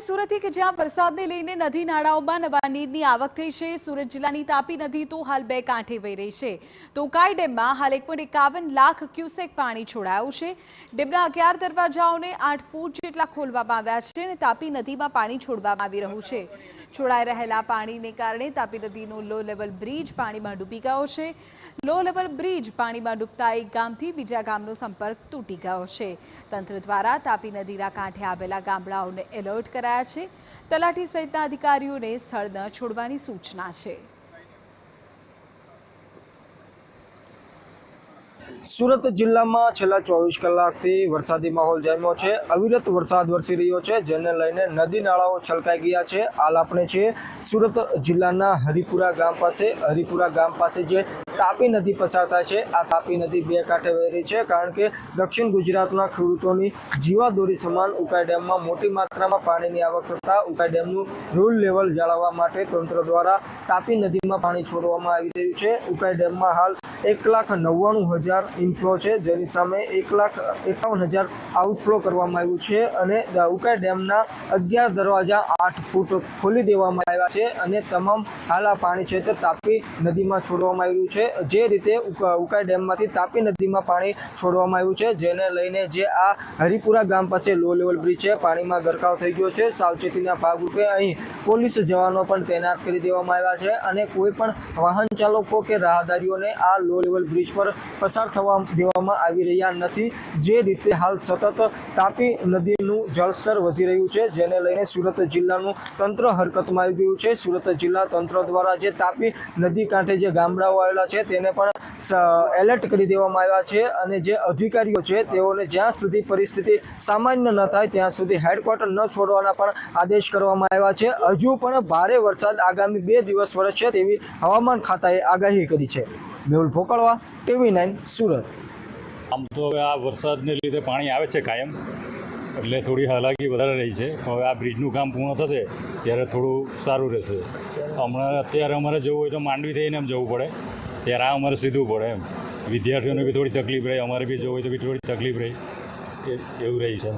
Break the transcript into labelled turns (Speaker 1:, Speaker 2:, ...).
Speaker 1: સુરતથી કે જ્યાં વરસાદને લઈને નદી નાળાઓમાં નવા નીરની આવક થઈ છે। સુરત જિલ્લાની તાપી નદી તો હાલ બે કાંઠે વહી રહી છે। તો ઉકાઈ ડેમમાં હાલ 1.51 લાખ ક્યુસેક પાણી છોડાયું છે। ડેમના 11 દરવાજાઓને 8 ફૂટ જેટલા ખોલવામાં આવ્યા છે અને તાપી નદીમાં પાણી છોડવામાં આવી રહ્યું છે। છોડાઈ રહેલા પાણીને કારણે તાપી નદીનો લો લેવલ બ્રિજ પાણીમાં ડૂબી ગયો છે। લો લેવલ બ્રિજ પાણીમાં ડૂબતા એક ગામથી બીજા ગામનો સંપર્ક તૂટી ગયો છે। તંત્ર દ્વારા તાપી નદીના કાંઠે આવેલા ગામડાઓને એલર્ટ કરાયા છે। તલાટી સહિતના અધિકારીઓને સ્થળ ન છોડવાની સૂચના છે।
Speaker 2: સુરત જિલ્લામાં છેલ્લા 24 કલાકથી વરસાદી માહોલ જામ્યો છે। અવિરત વરસાદ વરસી રહ્યો છે, જેને લઈને નદી નાળાઓ છલકાઈ ગયા છે। હાલ આપણે છીએ સુરત જિલ્લાના હરિપુરા ગામ પાસે। હરિપુરા ગામ પાસે જે તાપી નદી પસાર થાય છે, આ તાપી નદી બે કાંઠે વહી રહી છે, કારણ કે દક્ષિણ ગુજરાતના ખેડૂતોની જીવાદોરી સમાન ઉકાઈ ડેમમાં મોટી માત્રામાં પાણીની આવક થતાં ઉકાઈ ડેમનું રૂલ લેવલ જાળવવા માટે તંત્ર દ્વારા તાપી નદીમાં પાણી છોડવામાં આવી રહ્યું છે। ઉકાઈ ડેમમાં હાલ 1,99,000 ઇનફ્લો છે, જેની સામે 1,51,000 આઉટફ્લો કરવામાં આવ્યું છે અને ઉકાઈ ડેમના 11 દરવાજા 8 ફૂટ ખોલી દેવામાં આવ્યા છે અને તમામ હાલ આ પાણી છે તે તાપી નદીમાં છોડવામાં આવ્યું છે। જે રીતે ઉકાઈ ડેમમાંથી તાપી નદીમાં પાણી છોડવામાં આવ્યું છે, જેને લઈને જે આ હરિપુરા ગામ પાસે લો લેવલ બ્રિજ છે પાણીમાં ગરકાવ થઈ ગયો છે। સાવચેતીના ભાગરૂપે અહીં પોલીસ જવાનો પણ તૈનાત કરી દેવામાં આવ્યા છે અને કોઈ પણ વાહન ચાલકો કે રાહદારીઓને આ લો લેવલ બ્રિજ પર પસાર થવા દેવામાં આવી રહ્યા નથી। જે રીતે હાલ સતત તાપી નદીનું જળસ્તર વધી રહ્યું છે, જેને લઈને સુરત જિલ્લાનું તંત્ર હરકતમાં આવી ગયું છે। સુરત જિલ્લા તંત્ર દ્વારા જે તાપી નદી કાંઠે જે ગામડાઓ આવેલા છે તેને પણ એલર્ટ કરી દેવામાં આવ્યા છે અને જે અધિકારીઓ છે તેઓને જ્યાં સુધી પરિસ્થિતિ સામાન્ય ન થાય ત્યાં સુધી હેડક્વાર્ટર ન છોડવાના પણ આદેશ કરવામાં આવ્યા છે। હજુ પણ ભારે વરસાદ આગામી 2 દિવસ વરસશે તેવી હવામાન ખાતાએ આગાહી કરી છે। મેહુલ ભોકળવા, TV9 સુરત।
Speaker 3: આમ તો હવે આ વરસાદને લીધે પાણી આવે છે કાયમ, એટલે થોડી હાલાકી વધારે રહી છે। હવે આ બ્રિજનું કામ પૂર્ણ થશે ત્યારે થોડું સારું રહેશે। હમણાં અત્યારે અમારે જવું હોય તો માંડવી થઈને એમ જવું પડે, ત્યારે આ અમારે સીધું પડે એમ। વિદ્યાર્થીઓને બી થોડી તકલીફ રહે, અમારે બી જવું હોય તો બી થોડી તકલીફ રહી, એવું રહી છે।